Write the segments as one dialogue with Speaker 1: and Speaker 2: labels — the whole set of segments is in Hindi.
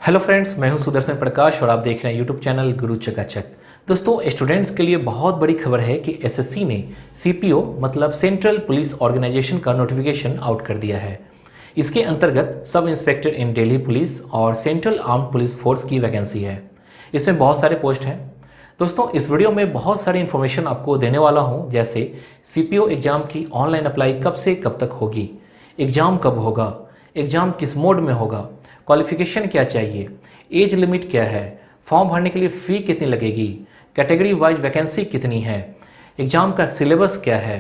Speaker 1: हेलो फ्रेंड्स, मैं हूं सुदर्शन प्रकाश और आप देख रहे हैं यूट्यूब चैनल गुरु चकाचक। दोस्तों, स्टूडेंट्स के लिए बहुत बड़ी खबर है कि एसएससी ने सीपीओ मतलब सेंट्रल पुलिस ऑर्गेनाइजेशन का नोटिफिकेशन आउट कर दिया है। इसके अंतर्गत सब इंस्पेक्टर इन दिल्ली पुलिस और सेंट्रल आर्म्ड पुलिस फोर्स की वैकेंसी है। इसमें बहुत सारे पोस्ट हैं। दोस्तों, इस वीडियो में बहुत सारी इन्फॉर्मेशन आपको देने वाला हूँ, जैसे सीपीओ एग्ज़ाम की ऑनलाइन अप्लाई कब से कब तक होगी, एग्ज़ाम कब होगा, एग्ज़ाम किस मोड में होगा, क्वालिफिकेशन क्या चाहिए, एज लिमिट क्या है, फॉर्म भरने के लिए फ़ी कितनी लगेगी, कैटेगरी वाइज वैकेंसी कितनी है, एग्ज़ाम का सिलेबस क्या है,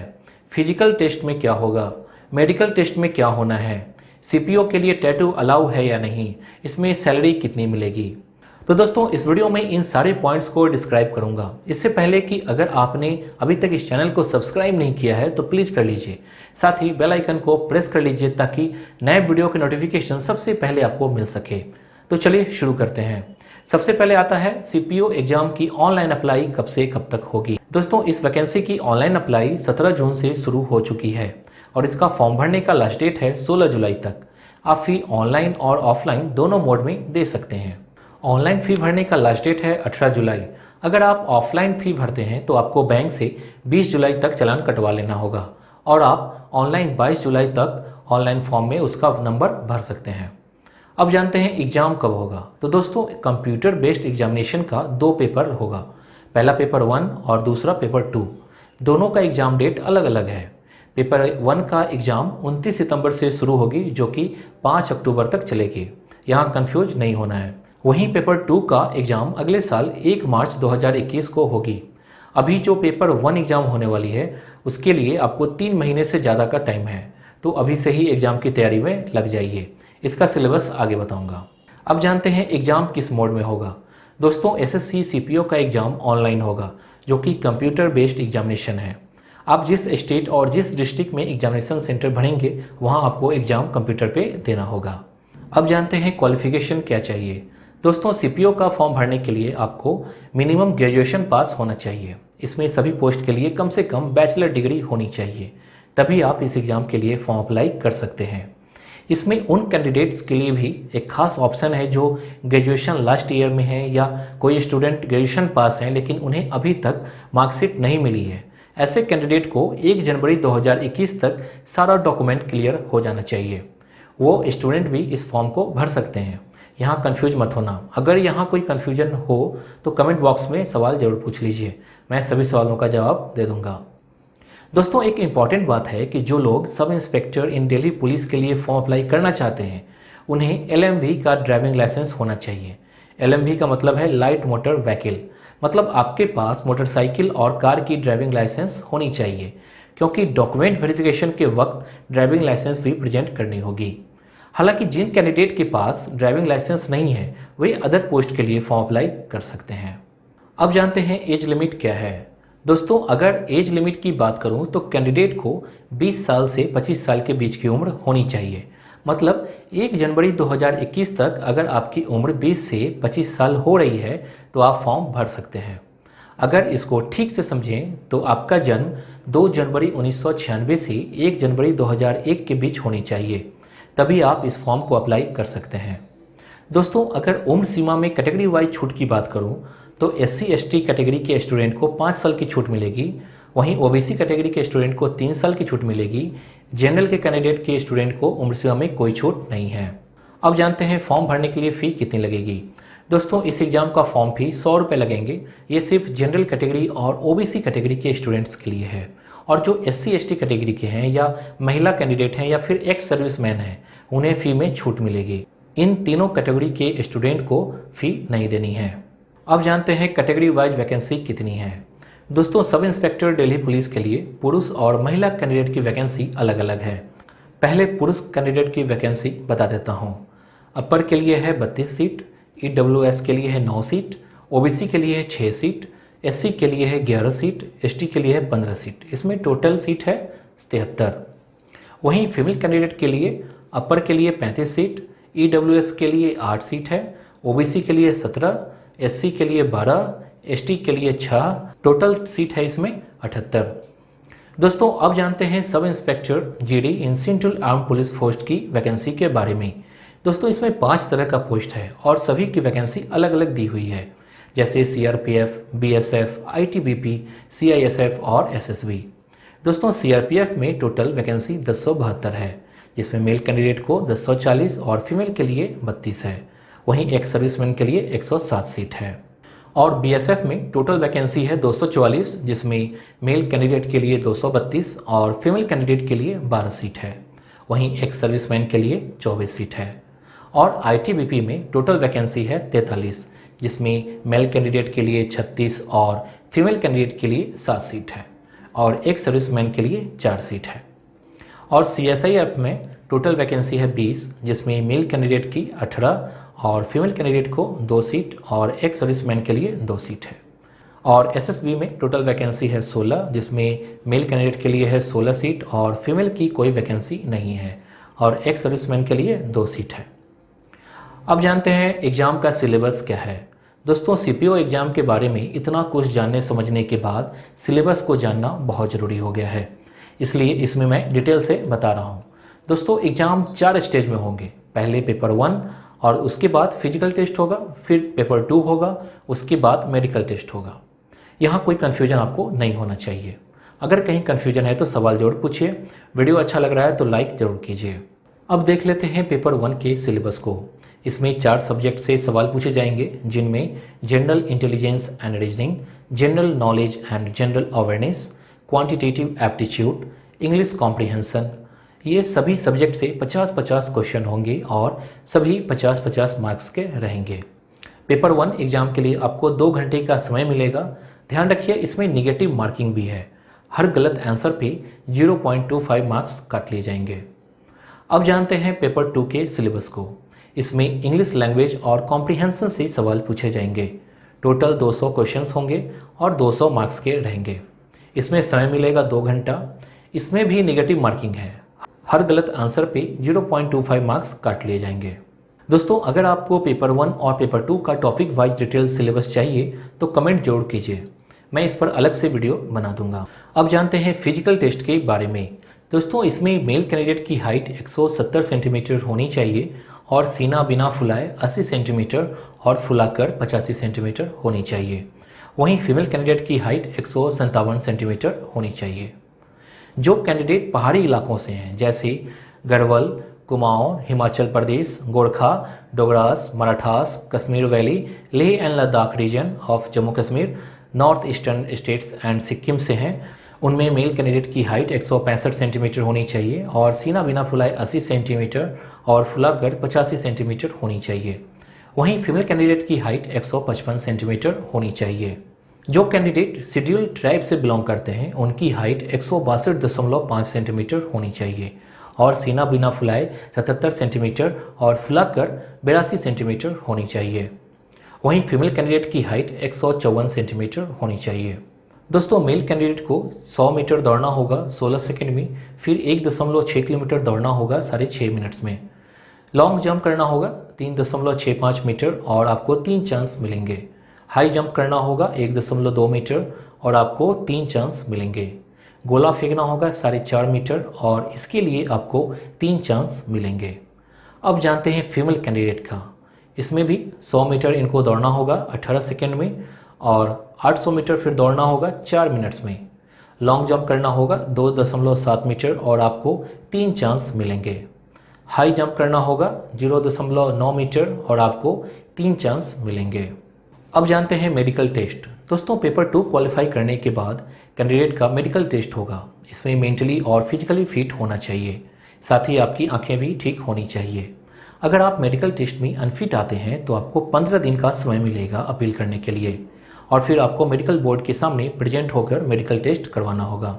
Speaker 1: फिजिकल टेस्ट में क्या होगा, मेडिकल टेस्ट में क्या होना है, सीपीओ के लिए टैटू अलाउ है या नहीं, इसमें सैलरी कितनी मिलेगी। तो दोस्तों, इस वीडियो में इन सारे पॉइंट्स को डिस्क्राइब करूंगा। इससे पहले कि अगर आपने अभी तक इस चैनल को सब्सक्राइब नहीं किया है तो प्लीज़ कर लीजिए, साथ ही बेल आइकन को प्रेस कर लीजिए ताकि नए वीडियो के नोटिफिकेशन सबसे पहले आपको मिल सके। तो चलिए शुरू करते हैं। सबसे पहले आता है सीपीओ एग्जाम की ऑनलाइन अप्लाई कब से कब तक होगी। दोस्तों, इस वैकेंसी की ऑनलाइन अप्लाई 17 जून से शुरू हो चुकी है और इसका फॉर्म भरने का लास्ट डेट है 16 जुलाई तक। आप फी ऑनलाइन और ऑफलाइन दोनों मोड में दे सकते हैं। ऑनलाइन फ़ी भरने का लास्ट डेट है 18 जुलाई। अगर आप ऑफलाइन फ़ी भरते हैं तो आपको बैंक से 20 जुलाई तक चालान कटवा लेना होगा और आप ऑनलाइन 22 जुलाई तक ऑनलाइन फॉर्म में उसका नंबर भर सकते हैं। अब जानते हैं एग्ज़ाम कब होगा। तो दोस्तों, कंप्यूटर बेस्ड एग्जामिनेशन का 2 पेपर होगा, पहला पेपर 1 और दूसरा पेपर 2। दोनों का एग्ज़ाम डेट अलग अलग है। पेपर 1 का एग्ज़ाम 29 सितंबर से शुरू होगी जो कि 5 अक्टूबर तक चलेगी। यहाँ कन्फ्यूज नहीं होना है। वहीं पेपर 2 का एग्ज़ाम अगले साल 1 मार्च 2021 को होगी। अभी जो पेपर 1 एग्ज़ाम होने वाली है उसके लिए आपको 3 महीने से ज़्यादा का टाइम है, तो अभी से ही एग्ज़ाम की तैयारी में लग जाइए। इसका सिलेबस आगे बताऊंगा। अब जानते हैं एग्ज़ाम किस मोड में होगा। दोस्तों, एसएससी सीपीओ का एग्ज़ाम ऑनलाइन होगा जो कि कंप्यूटर बेस्ड एग्जामिनेशन है। आप जिस स्टेट और जिस डिस्ट्रिक्ट में एग्जामिनेशन सेंटर भरेंगे वहाँ आपको एग्ज़ाम कंप्यूटर पर देना होगा। अब जानते हैं क्वालिफिकेशन क्या चाहिए। दोस्तों, सीपीओ का फॉर्म भरने के लिए आपको मिनिमम ग्रेजुएशन पास होना चाहिए। इसमें सभी पोस्ट के लिए कम से कम बैचलर डिग्री होनी चाहिए, तभी आप इस एग्ज़ाम के लिए फॉर्म अप्लाई कर सकते हैं। इसमें उन कैंडिडेट्स के लिए भी एक खास ऑप्शन है जो ग्रेजुएशन लास्ट ईयर में है या कोई स्टूडेंट ग्रेजुएशन पास हैं लेकिन उन्हें अभी तक मार्कशीट नहीं मिली है। ऐसे कैंडिडेट को 1 जनवरी 2021 तक सारा डॉक्यूमेंट क्लियर हो जाना चाहिए। वो स्टूडेंट भी इस फॉर्म को भर सकते हैं। यहाँ कन्फ्यूज मत होना। अगर यहाँ कोई कन्फ्यूजन हो तो कमेंट बॉक्स में सवाल ज़रूर पूछ लीजिए, मैं सभी सवालों का जवाब दे दूँगा। दोस्तों, एक इम्पॉर्टेंट बात है कि जो लोग सब इंस्पेक्टर इन दिल्ली पुलिस के लिए फॉर्म अप्लाई करना चाहते हैं उन्हें एलएमवी का ड्राइविंग लाइसेंस होना चाहिए। एलएमवी का मतलब है लाइट मोटर व्हीकल, मतलब आपके पास मोटरसाइकिल और कार की ड्राइविंग लाइसेंस होनी चाहिए, क्योंकि डॉक्यूमेंट वेरिफिकेशन के वक्त ड्राइविंग लाइसेंस भी प्रेजेंट करनी होगी। हालांकि जिन कैंडिडेट के पास ड्राइविंग लाइसेंस नहीं है वे अदर पोस्ट के लिए फॉर्म अप्लाई कर सकते हैं। अब जानते हैं एज लिमिट क्या है। दोस्तों, अगर एज लिमिट की बात करूं तो कैंडिडेट को 20 साल से 25 साल के बीच की उम्र होनी चाहिए। मतलब 1 जनवरी 2021 तक अगर आपकी उम्र 20 से 25 साल हो रही है तो आप फॉर्म भर सकते हैं। अगर इसको ठीक से समझें तो आपका जन्म 2 जनवरी 1996 से 1 जनवरी 2001 के बीच होनी चाहिए, तभी आप इस फॉर्म को अप्लाई कर सकते हैं। दोस्तों, अगर उम्र सीमा में कैटेगरी वाइज छूट की बात करूं तो SC/ST कैटेगरी के स्टूडेंट को 5 साल की छूट मिलेगी, वहीं OBC कैटेगरी के स्टूडेंट को 3 साल की छूट मिलेगी। जनरल के कैंडिडेट के स्टूडेंट को उम्र सीमा में कोई छूट नहीं है। अब जानते हैं फॉर्म भरने के लिए फ़ी कितनी लगेगी। दोस्तों, इस एग्ज़ाम का फॉर्म फी 100 रुपये लगेंगे। ये सिर्फ जनरल कैटेगरी और OBC कैटेगरी के स्टूडेंट्स के लिए है, और जो SC/ST कैटेगरी के हैं या महिला कैंडिडेट हैं या फिर एक्स सर्विसमैन हैं उन्हें फ़ी में छूट मिलेगी। इन तीनों कैटेगरी के स्टूडेंट को फ़ी नहीं देनी है। अब जानते हैं कैटेगरी वाइज वैकेंसी कितनी है। दोस्तों, सब इंस्पेक्टर दिल्ली पुलिस के लिए पुरुष और महिला कैंडिडेट की वैकेंसी अलग अलग है। पहले पुरुष कैंडिडेट की वैकेंसी बता देता हूँ। अपर के लिए है 32 सीट, EWS के लिए है 9 सीट, OBC के लिए है 6 सीट, SC के लिए है 11 सीट, ST के लिए है 15 सीट। इसमें टोटल सीट है 73। वहीं फीमेल कैंडिडेट के लिए अपर के लिए 35 सीट, EWS के लिए 8 सीट है, OBC के लिए 17, SC के लिए 12, ST के लिए 6, टोटल सीट है इसमें 78। दोस्तों, अब जानते हैं sub inspector GD in central arm police force की वैकेंसी के बारे में। दोस्तों इसमें 5 तरह का पोस्ट है और सभी की वैकेंसी अलग अलग दी हुई है, जैसे सीआरपीएफ, बीएसएफ, आईटीबीपी, सीआईएसएफ और एसएसबी। दोस्तों सीआरपीएफ में टोटल वैकेंसी 1072 है, जिसमें मेल कैंडिडेट को 1040 और फीमेल के लिए 32 है। वहीं एक्स सर्विसमैन के लिए 107 सीट है। और बीएसएफ में टोटल वैकेंसी है 244, जिसमें मेल कैंडिडेट के लिए 232 और फीमेल कैंडिडेट के लिए 12 सीट है। वहीं एक्स सर्विसमैन के लिए 24 सीट है। और आईटीबीपी में टोटल वैकेंसी है 43, जिसमें मेल कैंडिडेट के लिए 36 और फीमेल कैंडिडेट के लिए 7 सीट है और एक्स सर्विसमैन के लिए 4 सीट है। और सीएसआईएफ में टोटल वैकेंसी है 20, जिसमें मेल कैंडिडेट की 18 और फीमेल कैंडिडेट को 2 सीट और एक्स सर्विसमैन के लिए 2 सीट है। और एसएसबी में टोटल वैकेंसी है 16, जिसमें मेल कैंडिडेट के लिए है 16 सीट और फीमेल की कोई वैकेंसी नहीं है और एक्स सर्विसमैन के लिए 2 सीट है। अब जानते हैं एग्ज़ाम का सिलेबस क्या है। दोस्तों सीपीओ एग्ज़ाम के बारे में इतना कुछ जानने समझने के बाद सिलेबस को जानना बहुत ज़रूरी हो गया है, इसलिए इसमें मैं डिटेल से बता रहा हूँ। दोस्तों एग्ज़ाम 4 स्टेज में होंगे। पहले पेपर 1 और उसके बाद फिजिकल टेस्ट होगा, फिर पेपर 2 होगा, उसके बाद मेडिकल टेस्ट होगा। यहाँ कोई कन्फ्यूजन आपको नहीं होना चाहिए। अगर कहीं कन्फ्यूजन है तो सवाल जरूर पूछिए। वीडियो अच्छा लग रहा है तो लाइक जरूर कीजिए। अब देख लेते हैं पेपर 1 के सिलेबस को। इसमें 4 सब्जेक्ट से सवाल पूछे जाएंगे, जिनमें general intelligence and reasoning, general knowledge and general awareness, quantitative aptitude, English comprehension. ये सभी सब्जेक्ट से 50-50 क्वेश्चन होंगे और सभी 50-50 मार्क्स के रहेंगे। पेपर 1 एग्ज़ाम के लिए आपको 2 घंटे का समय मिलेगा। ध्यान रखिए इसमें निगेटिव मार्किंग भी है। हर गलत आंसर पे 0.25 मार्क्स काट लिए जाएंगे। अब जानते हैं पेपर 2 के सिलेबस को। इसमें इंग्लिश लैंग्वेज और कॉम्प्रिहेंशन से सवाल पूछे जाएंगे। टोटल 200 क्वेश्चंस होंगे और 200 मार्क्स के रहेंगे। इसमें समय मिलेगा 2 घंटा। इसमें भी निगेटिव मार्किंग है। हर गलत आंसर पे 0.25 मार्क्स काट लिए जाएंगे। दोस्तों अगर आपको पेपर 1 और पेपर 2 का टॉपिक वाइज डिटेल सिलेबस चाहिए तो कमेंट जरूर कीजिए, मैं इस पर अलग से वीडियो बना दूंगा। अब जानते हैं फिजिकल टेस्ट के बारे में। दोस्तों इसमें मेल कैंडिडेट की हाइट 170 सेंटीमीटर होनी चाहिए और सीना बिना फुलाए 80 सेंटीमीटर और फुलाकर 85 सेंटीमीटर होनी चाहिए। वहीं फीमेल कैंडिडेट की हाइट 157 सेंटीमीटर होनी चाहिए। जो कैंडिडेट पहाड़ी इलाकों से हैं, जैसे Garhwal, Kumaon, Himachal Pradesh, Gorkha, Dogras, Marathas, Kashmir valley, Leh and Ladakh region of Jammu Kashmir, north eastern states and Sikkim से हैं, उनमें मेल कैंडिडेट की हाइट 165 सेंटीमीटर होनी चाहिए और सीना बिना फुलाए 80 सेंटीमीटर और फुलाकर 85 सेंटीमीटर होनी चाहिए। वहीं फीमेल कैंडिडेट की हाइट 155 सेंटीमीटर होनी चाहिए। जो कैंडिडेट शेड्यूल ट्राइब से बिलोंग करते हैं उनकी हाइट 162.5 सेंटीमीटर होनी चाहिए और सीना बिना फुलाए 77 सेंटीमीटर और फुलाकर 82 सेंटीमीटर होनी चाहिए। वहीं फीमेल कैंडिडेट की हाइट 154 सेंटीमीटर होनी चाहिए। दोस्तों मेल कैंडिडेट को 100 मीटर दौड़ना होगा 16 सेकंड में, फिर 1.6 किलोमीटर दौड़ना होगा 6.5 मिनट्स में। लॉन्ग जंप करना होगा 3.65 मीटर और आपको 3 चांस मिलेंगे। हाई जंप करना होगा 1.2 मीटर और आपको 3 चांस मिलेंगे। गोला फेंकना होगा 4.5 मीटर और इसके लिए आपको 3 चांस मिलेंगे। अब जानते हैं फीमेल कैंडिडेट का। इसमें भी 100 मीटर इनको दौड़ना होगा 18 सेकेंड में और 800 मीटर फिर दौड़ना होगा 4 मिनट्स में। लॉन्ग जंप करना होगा 2.7 मीटर और आपको 3 चांस मिलेंगे। हाई जंप करना होगा 0.9 मीटर और आपको 3 चांस मिलेंगे। अब जानते हैं मेडिकल टेस्ट। दोस्तों पेपर 2 क्वालिफाई करने के बाद कैंडिडेट का मेडिकल टेस्ट होगा। इसमें मेंटली और फिजिकली फिट होना चाहिए, साथ ही आपकी आंखें भी ठीक होनी चाहिए। अगर आप मेडिकल टेस्ट में अनफिट आते हैं तो आपको 15 दिन का समय मिलेगा अपील करने के लिए और फिर आपको मेडिकल बोर्ड के सामने प्रेजेंट होकर मेडिकल टेस्ट करवाना होगा।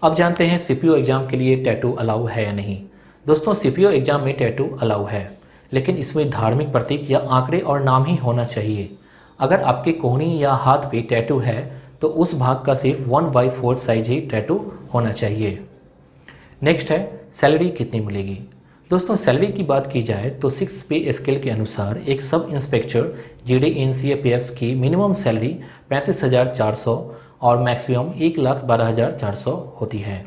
Speaker 1: अब जानते हैं सीपीओ एग्जाम के लिए टैटू अलाउ है या नहीं। दोस्तों सीपीओ एग्जाम में टैटू अलाउ है, लेकिन इसमें धार्मिक प्रतीक या आंकड़े और नाम ही होना चाहिए। अगर आपके कोहनी या हाथ पे टैटू है तो उस भाग का सिर्फ 1/4 साइज ही टैटू होना चाहिए। नेक्स्ट है सैलरी कितनी मिलेगी। दोस्तों सैलरी की बात की जाए तो 6 पे स्केल के अनुसार एक सब इंस्पेक्टर जीडी एनसीएपीएफ की मिनिमम सैलरी 35,400 और मैक्सिमम 1,12,400 होती है।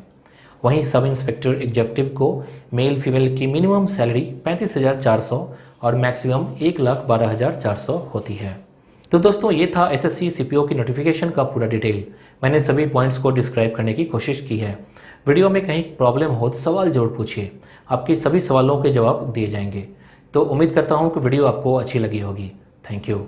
Speaker 1: वहीं सब इंस्पेक्टर एग्जीक्यूटिव को मेल फीमेल की मिनिमम सैलरी 35,400 और मैक्सिमम 1,12,400 होती है। तो दोस्तों ये था एसएससी सीपीओ की नोटिफिकेशन का पूरा डिटेल। मैंने सभी पॉइंट्स को डिस्क्राइब करने की कोशिश की है। वीडियो में कहीं प्रॉब्लम हो तो सवाल जरूर पूछिए, आपके सभी सवालों के जवाब दिए जाएंगे। तो उम्मीद करता हूँ कि वीडियो आपको अच्छी लगी होगी। Thank you.